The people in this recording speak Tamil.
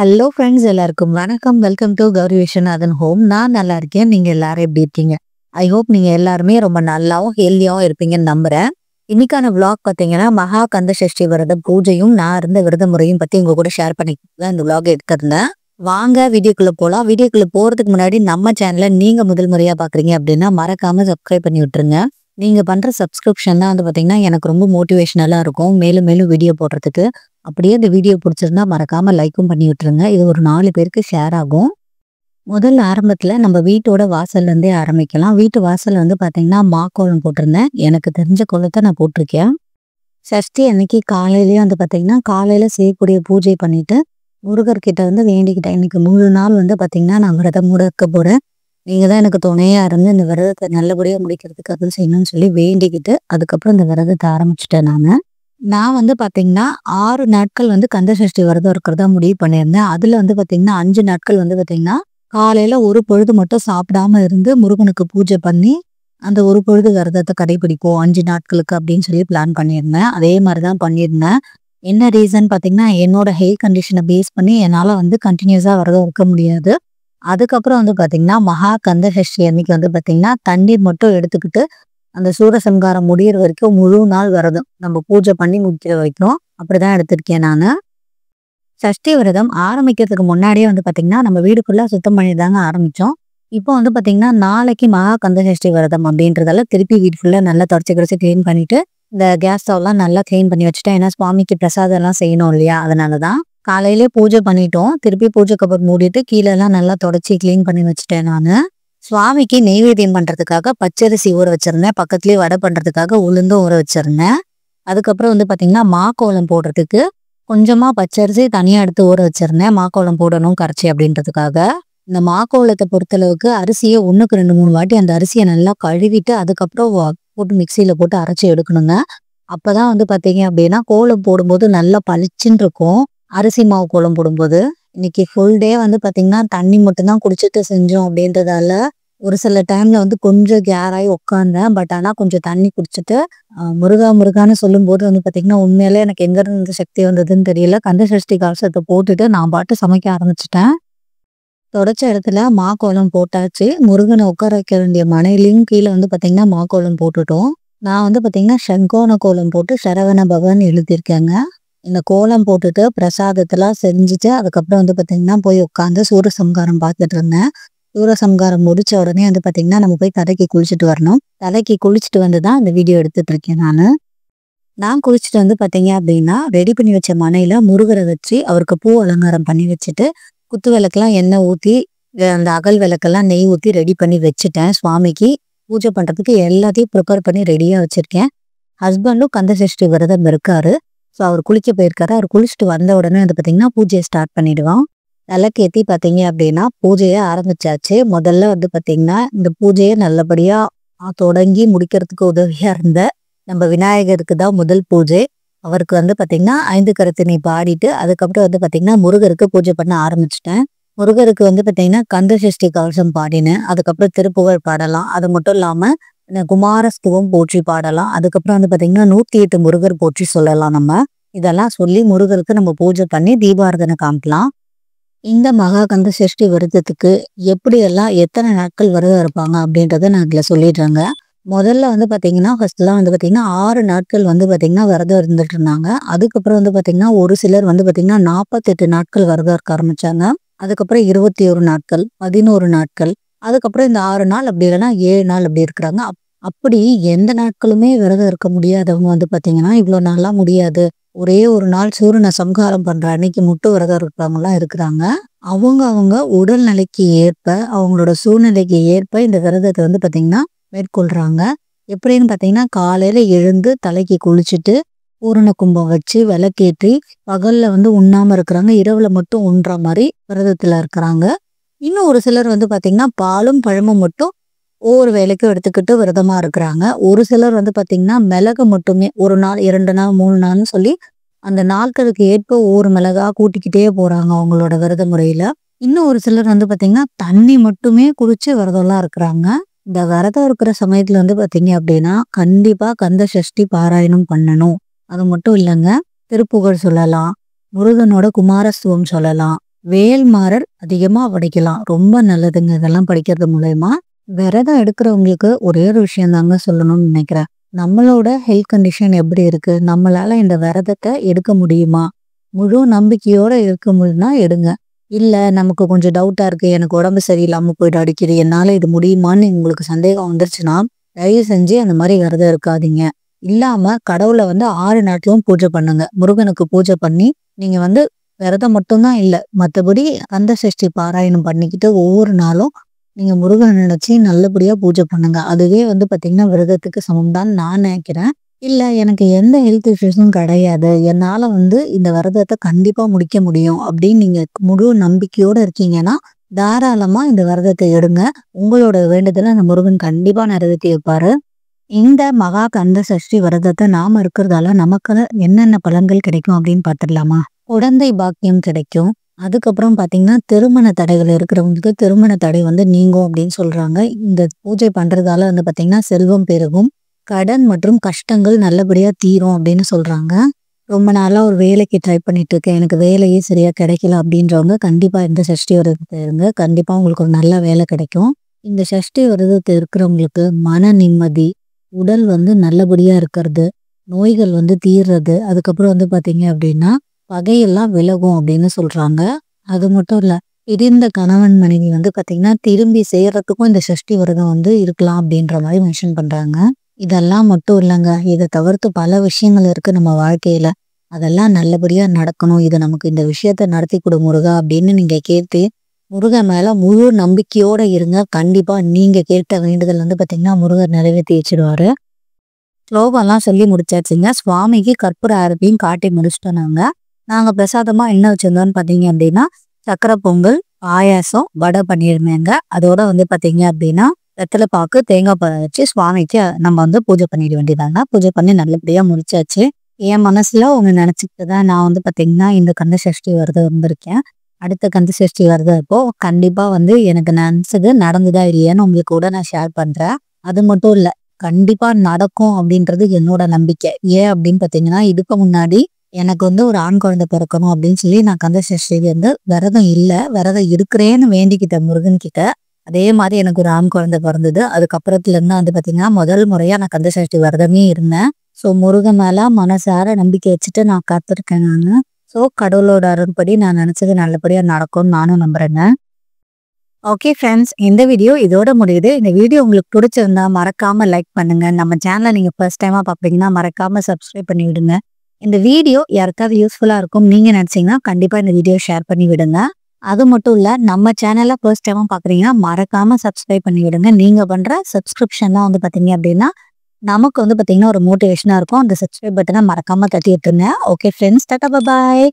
ஹலோ ஃப்ரெண்ட்ஸ், எல்லாருக்கும் வணக்கம். Welcome to Gowri Viswanathan home. நான் நல்லா இருக்கேன். நீங்க எல்லாரும் எப்படி இருக்கீங்க? ஐ ஹோப் நீங்க எல்லாருமே ரொம்ப நல்லாவும் ஹெல்தியாவும் இருப்பீங்கன்னு நம்புறேன். இன்னைக்கான விளாக் பார்த்தீங்கன்னா, மகா கந்த சஷ்டி விரத பூஜையும் நான் இருந்த விரத முறையும் பத்தி உங்க கூட ஷேர் பண்ணிக்கிட்டு தான் இந்த விளாக் எடுத்திருந்தேன். வாங்க வீடியோக்குள்ள போலாம். வீடியோக்குள்ள போறதுக்கு முன்னாடி நம்ம சேனலை நீங்க முதல் முறையா பாக்குறீங்க அப்படின்னா மறக்காம சப்ஸ்கிரைப் பண்ணி விட்டுருங்க. நீங்க பண்ற சப்ஸ்கிரிப்ஷன் தான் வந்து பாத்தீங்கன்னா எனக்கு ரொம்ப மோட்டிவேஷனலா இருக்கும் மேலும் மேலும் வீடியோ போடுறதுக்கு. அப்படியே இந்த வீடியோ பிடிச்சிருந்தா மறக்காம லைக்கும் பண்ணி விட்டுருங்க. இது ஒரு 4 பேருக்கு ஷேர் ஆகும். முதல் ஆரம்பத்துல நம்ம வீட்டோட வாசல்ல இருந்தே ஆரம்பிக்கலாம். வீட்டு வாசல்ல வந்து பாத்தீங்கன்னா மாக்கோலம் போட்டிருந்தேன். எனக்கு தெரிஞ்ச கோலத்தை நான் போட்டிருக்கேன். சஷ்டி அன்னைக்கு காலையிலேயே வந்து பாத்தீங்கன்னா காலையில செய்யக்கூடிய பூஜை பண்ணிட்டு முருகர்கிட்ட வந்து வேண்டிக்கிட்டேன். இன்னைக்கு 3 நாள் வந்து பாத்தீங்கன்னா நான் விரதம் இருக்க போறேன். நீங்க தான் எனக்கு துணையா இருந்து இந்த விரதத்தை நல்லபடியா முடிக்கிறதுக்கு அருள் செய்யணும்னு சொல்லி வேண்டிக்கிட்டு அதுக்கப்புறம் இந்த விரதத்தை ஆரம்பிச்சுட்டேன் நானு. நான் வந்து பாத்தீங்கன்னா 6 நாட்கள் வந்து கந்த சஷ்டி விரதம் இருக்கிறதா முடிவு பண்ணியிருந்தேன். அதுல வந்து பாத்தீங்கன்னா 5 நாட்கள் வந்து பாத்தீங்கன்னா காலையில ஒரு பொழுது மட்டும் சாப்பிடாம இருந்து முருகனுக்கு பூஜை பண்ணி அந்த ஒரு பொழுது விரதத்தை கடைபிடிப்போம் 5 நாட்களுக்கு அப்படின்னு சொல்லி பிளான் பண்ணியிருந்தேன். அதே மாதிரிதான் பண்ணியிருந்தேன். என்ன ரீசன் பாத்தீங்கன்னா என்னோட ஹெல்த் கண்டிஷனை பேஸ் பண்ணி என்னால வந்து கண்டினியூஸா விரதம் இருக்க முடியாது. அதுக்கப்புறம் வந்து பாத்தீங்கன்னா மகா கந்த சஷ்டி அன்னைக்கு வந்து பாத்தீங்கன்னா தண்ணீர் மட்டும் எடுத்துக்கிட்டு அந்த சூரசம்ஹாரம் முடியிற வரைக்கும் முழு நாள் விரதம் நம்ம பூஜை பண்ணி முடிக்கிற வரைக்கும் அப்படிதான் எடுத்திருக்கேன் நானு. சஷ்டி விரதம் ஆரம்பிக்கிறதுக்கு முன்னாடியே வந்து பாத்தீங்கன்னா நம்ம வீடு ஃபுல்லா சுத்தம் பண்ணி தாங்க ஆரம்பிச்சோம். இப்போ வந்து பாத்தீங்கன்னா நாளைக்கு மகா கந்த சஷ்டி விரதம் அப்படின்றதால திருப்பி வீடு ஃபுல்லா நல்லா தொடச்சி கிடச்சி கிளீன் பண்ணிட்டு இந்த கேஸ் ஸ்டவ்லாம் நல்லா கிளீன் பண்ணி வச்சுட்டேன். ஏன்னா சுவாமிக்கு பிரசாதம் எல்லாம் செய்யணும் இல்லையா, அதனாலதான் காலையிலே பூஜை பண்ணிட்டோம். திருப்பி பூஜை கபர் மூடிட்டு கீழே எல்லாம் நல்லா தொடச்சி கிளீன் பண்ணி வச்சுட்டேன் நானு. சுவாமிக்கு நெய்வேத்தியம் பண்றதுக்காக பச்சரிசி ஊற வச்சிருந்தேன். பக்கத்துலயே வடை பண்றதுக்காக உளுந்தும் ஊற வச்சிருந்தேன். அதுக்கப்புறம் வந்து பாத்தீங்கன்னா மாக்கோலம் போடுறதுக்கு கொஞ்சமா பச்சரிசி தனியா எடுத்து ஊற வச்சிருந்தேன். மாக்கோலம் போடணும் கரைச்சி அப்படின்றதுக்காக. இந்த மாக்கோலத்தை பொறுத்தளவுக்கு அரிசியை 1க்கு 2 3 வாட்டி அந்த அரிசியை நல்லா கழுவிட்டு அதுக்கப்புறம் போட்டு மிக்சியில போட்டு அரைச்சி எடுக்கணுங்க. அப்பதான் வந்து பாத்தீங்க அப்படின்னா கோலம் போடும்போது நல்லா பளிச்சுன்னு இருக்கும். அரிசி மாவு கோலம் போடும்போது இன்னைக்கு ஃபுல் டே வந்து பாத்தீங்கன்னா தண்ணி மட்டும்தான் குடிச்சிட்டு செஞ்சோம் அப்படின்றதால ஒரு சில டைம்ல வந்து கொஞ்சம் கேராகி உட்காந்தேன். பட் ஆனா கொஞ்சம் தண்ணி குடிச்சிட்டு முருகா முருகான்னு சொல்லும் போது வந்து பாத்தீங்கன்னா உண்மையிலே எனக்கு எங்க இருந்து சக்தி வந்ததுன்னு தெரியல. கந்த சஷ்டி கவசத்தை போட்டுட்டு நான் பாட்டு சமைக்க ஆரம்பிச்சிட்டேன். தொடச்ச இடத்துல மாக்கோலம் போட்டாச்சு. முருகனை உட்கார வைக்க வேண்டிய மனையிலையும் கீழே வந்து பாத்தீங்கன்னா மாக்கோலம் போட்டுட்டோம். நான் வந்து பாத்தீங்கன்னா செங்கோண கோலம் போட்டு சரவண பவன் எழுதியிருக்கேங்க. இந்த கோலம் போட்டுட்டு பிரசாதத்தெல்லாம் செஞ்சுட்டு அதுக்கப்புறம் வந்து பாத்தீங்கன்னா போய் உட்காந்து சூரசம்ஹாரம் பார்த்துட்டு இருந்தேன். சூரசம்ஹாரம் முடிச்ச உடனே வந்து பாத்தீங்கன்னா நம்ம போய் தலைக்கு குளிச்சுட்டு வரணும். தலைக்கு குளிச்சுட்டு வந்துதான் இந்த வீடியோ எடுத்துட்டு இருக்கேன் நானு. நான் குளிச்சுட்டு வந்து பாத்தீங்க அப்படின்னா ரெடி பண்ணி வச்ச மனையில முருகரை வச்சு அவருக்கு பூ அலங்காரம் பண்ணி வச்சுட்டு குத்து விளக்கெல்லாம் எண்ணெய் ஊத்தி அந்த அகல் விளக்கெல்லாம் நெய் ஊத்தி ரெடி பண்ணி வச்சுட்டேன். சுவாமிக்கு பூஜை பண்றதுக்கு எல்லாத்தையும் ப்ரிப்பேர் பண்ணி ரெடியா வச்சிருக்கேன். ஹஸ்பண்டும் கந்த சஷ்டி விரதம் இருக்காரு. ஸோ அவர் குளிக்க போயிருக்காரு. அவர் குளிச்சுட்டு வந்த உடனே வந்து பாத்தீங்கன்னா பூஜையை ஸ்டார்ட் பண்ணிடுவோம். விளக்கேத்தி பாத்தீங்க அப்படின்னா பூஜையை ஆரம்பிச்சாச்சு. முதல்ல வந்து பாத்தீங்கன்னா இந்த பூஜையை நல்லபடியா தொடங்கி முடிக்கிறதுக்கு உதவியா இருந்த நம்ம விநாயகருக்கு தான் முதல் பூஜை. அவருக்கு வந்து பாத்தீங்கன்னா 5 கரத்தினை பாடிட்டு அதுக்கப்புறம் வந்து பாத்தீங்கன்னா முருகருக்கு பூஜை பண்ண ஆரம்பிச்சிட்டேன். முருகருக்கு வந்து பாத்தீங்கன்னா கந்த சஷ்டி கவசம் பாடினேன். அதுக்கப்புறம் திருப்புகழ் பாடலாம். அது மட்டும் இல்லாம குமாரஸ்துவம் போற்றி பாடலாம். அதுக்கப்புறம் வந்து பாத்தீங்கன்னா 108 முருகர் போற்றி சொல்லலாம். நம்ம இதெல்லாம் சொல்லி முருகருக்கு நம்ம பூஜை பண்ணி தீபாராதனை காமிக்கலாம். இந்த மகா கந்த சஷ்டி விரதத்துக்கு எப்படியெல்லாம் எத்தனை நாட்கள் விரதம் இருப்பாங்க அப்படின்றத நான் இதுல சொல்லிடுறேங்க. முதல்ல வந்து பாத்தீங்கன்னா ஃபர்ஸ்ட்லாம் வந்து பாத்தீங்கன்னா 6 நாட்கள் வந்து பாத்தீங்கன்னா விரதம் இருந்துட்டு இருந்தாங்க. அதுக்கப்புறம் வந்து பாத்தீங்கன்னா ஒரு சிலர் வந்து பாத்தீங்கன்னா 48 நாட்கள் விரதம் இருக்க ஆரம்பிச்சாங்க. அதுக்கப்புறம் 21 நாட்கள், 11 நாட்கள், அதுக்கப்புறம் இந்த 6 நாள் அப்படி இல்லைன்னா 7 நாள் அப்படி இருக்கிறாங்க. அப்படி எந்த நாட்களுமே விரதம் இருக்க முடியாதவங்க வந்து பாத்தீங்கன்னா இவ்வளவு நாளா முடியாது, ஒரே ஒரு நாள் சூரியனை சம்ஹாரம் பண்ற அன்னைக்கு மட்டும் விரதம் இருக்கிறவங்கலாம் இருக்கிறாங்க. அவங்க உடல்நிலைக்கு ஏற்ப அவங்களோட சூழ்நிலைக்கு ஏற்ப இந்த விரதத்தை வந்து பாத்தீங்கன்னா மேற்கொள்றாங்க. எப்படின்னு பாத்தீங்கன்னா காலையில எழுந்து தலைக்கு குளிச்சுட்டு பூரண கும்பம் வச்சு விளக்கேற்றி பகல்ல வந்து உண்ணாம இருக்கிறாங்க. இரவுல மட்டும் உண்ற மாதிரி விரதத்துல இருக்கிறாங்க. இன்னும் ஒரு சிலர் வந்து பாத்தீங்கன்னா பாலும் பழமும் மட்டும் ஒவ்வொரு வேலைக்கும் எடுத்துக்கிட்டு விரதமா இருக்கிறாங்க. ஒரு சிலர் வந்து பாத்தீங்கன்னா மிளகு மட்டுமே 1 நாள் 2 நாள் 3 நாள்னு சொல்லி அந்த நாட்களுக்கு ஏற்ப ஒவ்வொரு மிளகா கூட்டிக்கிட்டே போறாங்க அவங்களோட விரத முறையில. இன்னும் ஒரு சிலர் வந்து பாத்தீங்கன்னா தண்ணி மட்டுமே குடிச்சு விரதம்லாம் இருக்கிறாங்க. இந்த விரதம் இருக்கிற சமயத்துல வந்து பாத்தீங்க அப்படின்னா கண்டிப்பா கந்த சஷ்டி பாராயணம் பண்ணணும். அது மட்டும் இல்லைங்க, திருப்புகழ் சொல்லலாம், முருகனோட குமாரஸ்துவம் சொல்லலாம், வேல்மாறல் அதிகமா படிக்கலாம். ரொம்ப நல்லதுங்க இதெல்லாம் படிக்கிறது மூலயமா. விரதம் எடுக்கிறவங்களுக்கு ஒரே ஒரு விஷயம் தாங்க சொல்லணும்னு நினைக்கிறேன். நம்மளோட ஹெல்த் கண்டிஷன் எப்படி இருக்கு? நம்மளால இந்த விரதத்தை எடுக்க முடியுமா? முழு நம்பிக்கையோட இருக்க முடியும்னா எடுங்க. இல்ல நமக்கு கொஞ்சம் டவுட்டா இருக்கு. எனக்கு உடம்பு சரியில்லாம போயிட்டு அடிக்குது. என்னால இது முடியுமான்னு உங்களுக்கு சந்தேகம் வந்துருச்சுன்னா, தயவு செஞ்சு அந்த மாரி விரதம் இருக்காதீங்க. இல்லாம கடவுள வந்து 6 நாட்களும் பூஜை பண்ணுங்க. முருகனுக்கு பூஜை பண்ணி, நீங்க வந்து விரதம் மட்டும் தான் இல்ல. மத்தபடி கந்த சஷ்டி பாராயணம் பண்ணிக்கிட்டு ஒவ்வொரு நாளும் நீங்க முருகன நினைச்சு நல்லபடியா பூஜை பண்ணுங்க. அதுவே வந்து பாத்தீங்கன்னா, விரதத்துக்கு சமம் தான் நான் நினைக்கிறேன். இல்ல எனக்கு எந்த ஹெல்த் இஷ்யூஸும் கிடையாது. என்னால வந்து இந்த விரதத்த கண்டிப்பா முடிக்க முடியும் அப்படின்னு நீங்க முழு நம்பிக்கையோட இருக்கீங்கன்னா, தாராளமா இந்த விரதத்த எடுங்க. உங்களோட வேண்டுதல அந்த முருகன் கண்டிப்பா நிறைவேத்தி வைப்பாரு. இந்த மகா கந்த சஷ்டி விரதத்த நாம இருக்கிறதால நமக்கு என்னென்ன பலன்கள் கிடைக்கும் அப்படின்னு பார்த்துடலாமா? குழந்தை பாக்கியம் கிடைக்கும். அதுக்கப்புறம் பாத்தீங்கன்னா, திருமண தடைகள் இருக்கிறவங்களுக்கு திருமண தடை வந்து நீங்கும் அப்படின்னு சொல்றாங்க. இந்த பூஜை பண்றதால வந்து பாத்தீங்கன்னா, செல்வம் பெருகும். கடன் மற்றும் கஷ்டங்கள் நல்லபடியா தீரும் அப்படின்னு சொல்றாங்க. ரொம்ப நாளா ஒரு வேலைக்கு ட்ரை பண்ணிட்டு இருக்கேன். எனக்கு வேலையே சரியா கிடைக்கல அப்படின்றவங்க கண்டிப்பா இந்த சஷ்டி விரதத்தை இருங்க. கண்டிப்பா உங்களுக்கு ஒரு நல்ல வேலை கிடைக்கும். இந்த சஷ்டி விரதத்தை இருக்கிறவங்களுக்கு மன நிம்மதி, உடல் வந்து நல்லபடியா இருக்கிறது, நோய்கள் வந்து தீர்றது, அதுக்கப்புறம் வந்து பாத்தீங்க அப்படின்னா பகையெல்லாம் விலகும் அப்படின்னு சொல்றாங்க. அது மட்டும் இல்ல, பிரிந்த கணவன் மனைவி வந்து பாத்தீங்கன்னா திரும்பி சேர்றதுக்கும் இந்த சஷ்டி விரதம் வந்து இருக்கலாம் அப்படின்ற மாதிரி மென்ஷன் பண்றாங்க. இதெல்லாம் மட்டும் இல்லைங்க. இதை தவிர்த்து பல விஷயங்கள் இருக்கு நம்ம வாழ்க்கையில. அதெல்லாம் நல்லபடியா நடக்கணும். இது நமக்கு இந்த விஷயத்த நடத்தி கொடு முருகா அப்படின்னு நீங்க கேட்டு முருகன் மேல முழு நம்பிக்கையோட இருங்க. கண்டிப்பா நீங்க கேட்ட வேண்டுதல் வந்து பாத்தீங்கன்னா முருகர் நிறைவேற்றி வச்சிருவாரு. ஸ்லோகம்லாம் சொல்லி முடிச்சாச்சுங்க. சுவாமிக்கு கற்பூர ஆரத்தியும் காட்டி முடிச்சிட்டோம் நாங்க. நாங்க பிரசாதமா என்ன வச்சிருந்தோம்னு பாத்தீங்க அப்படின்னா, சக்கரை பொங்கல், பாயாசம், வடை பண்ணியிருந்தேங்க. அதோட வந்து பாத்தீங்க அப்படின்னா வெத்தலை பாக்கு, தேங்காய் பழம் வச்சு சுவாமிக்கு நம்ம வந்து பூஜை பண்ணிட வேண்டியதாங்க. பூஜை பண்ணி நல்லபடியா முடிச்சாச்சு. என் மனசுல ஒண்ணு நினைச்சுக்கிட்டு தான் நான் வந்து பாத்தீங்கன்னா இந்த கந்த சஷ்டி விரதம் இருந்திருக்கேன். அடுத்த கந்த சஷ்டி விரதம் இப்போ கண்டிப்பா வந்து எனக்கு நினைச்சது நடந்துதா இல்லையான்னு உங்களுக்கு கூட நான் ஷேர் பண்றேன். அது மட்டும் இல்ல, கண்டிப்பா நடக்கும் அப்படின்றது என்னோட நம்பிக்கை. ஏன் அப்படின்னு பாத்தீங்கன்னா, இதுக்கு முன்னாடி எனக்கு வந்து ஒரு ஆண் குழந்தை பிறக்கணும் அப்படின்னு சொல்லி நான் கந்த சஷ்டிக்கு வந்து விரதம் இல்ல, விரதம் இருக்கிறேன்னு வேண்டிக்கிட்டேன் முருகன் கிட்ட. அதே மாதிரி எனக்கு ஒரு ஆண் குழந்தை பிறந்தது. அதுக்கப்புறத்துல இருந்து வந்து பாத்தீங்கன்னா முதல் முறையா நான் கந்த சஷ்டி விரதமே இருந்தேன். ஸோ முருகன் மேல மனசார நம்பிக்கை வச்சுட்டு நான் காத்திருக்கேன் நானு. ஸோ கடவுளோட அருள்படி நான் நினைச்சது நல்லபடியா நடக்கும்னு நானும் நம்புறேங்க. ஓகே ஃப்ரெண்ட்ஸ், இந்த வீடியோ இதோட முடியுது. இந்த வீடியோ உங்களுக்கு பிடிச்சிருந்தா மறக்காம லைக் பண்ணுங்க. நம்ம சேனலை நீங்க ஃபர்ஸ்ட் டைமா பாப்பீங்கன்னா மறக்காம சப்ஸ்கிரைப் பண்ணி விடுங்க. இந்த வீடியோ யாருக்காவது யூஸ்ஃபுல்லா இருக்கும் நீங்க நினைச்சீங்கன்னா கண்டிப்பா இந்த வீடியோ ஷேர் பண்ணி விடுங்க. அது மட்டும் இல்ல, நம்ம சேனலை ஃபர்ஸ்ட் டைமா பாக்குறீங்கன்னா மறக்காம சப்ஸ்கிரைப் பண்ணி விடுங்க. நீங்க பண்ற சப்ஸ்கிரிப்ஷன் தான் வந்து பாத்தீங்க அப்படின்னா நமக்கு வந்து பாத்தீங்கன்னா ஒரு மோட்டிவேஷனா இருக்கும். அந்த சப்ஸ்கிரைப் பட்டனை மறக்காம தட்டி விட்டுருங்க. ஓகே ஃப்ரெண்ட்ஸ், டாடா பாய்.